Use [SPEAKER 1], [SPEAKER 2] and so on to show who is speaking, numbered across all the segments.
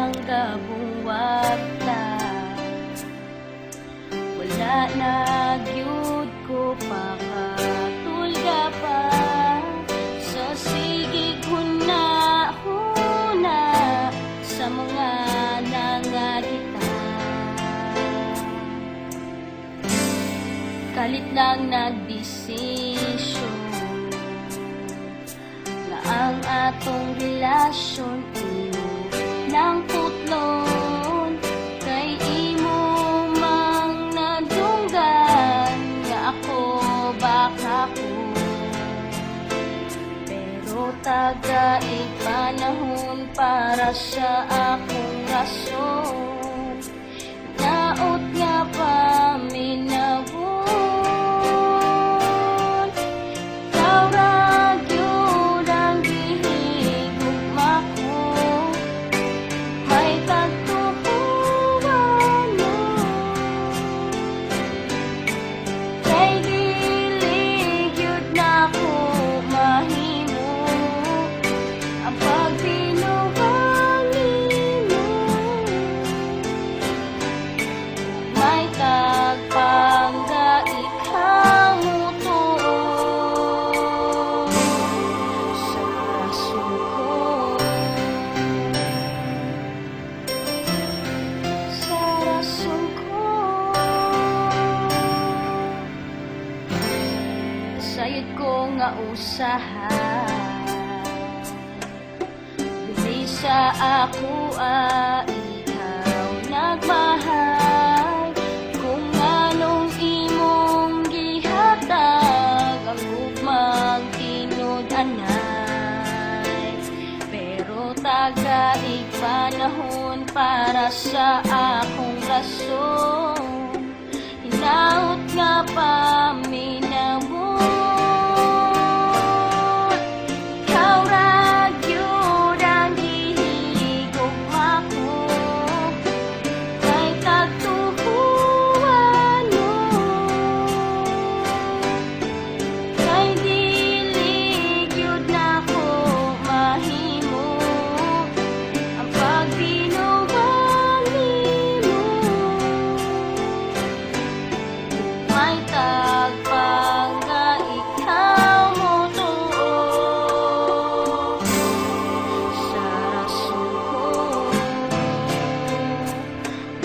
[SPEAKER 1] ang kabuwag ta. Wala na gyud ko pakatulga pa sa sigig huna-huna sa mga nangagita. Kalit lang nagdesisyon na ang atong relasyon imo ng putlon, kay imo mang nadunggan nga ako baka ko. Pero tagaig panahon para sa akong rason, naot nga paminawon. Sayod ko nga usahan, dili sa ako ikaw nagmahal. Kung anong imong gihatag, ang ugmang tinud-anay. Pero tagaig panahon para sa akong rason, hinaut nga paminawon.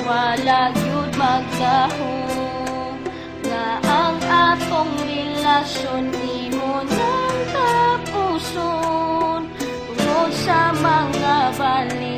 [SPEAKER 1] Wala yun magdahong nga ang atong relasyon imo nang tapuson tungod sa mga balik.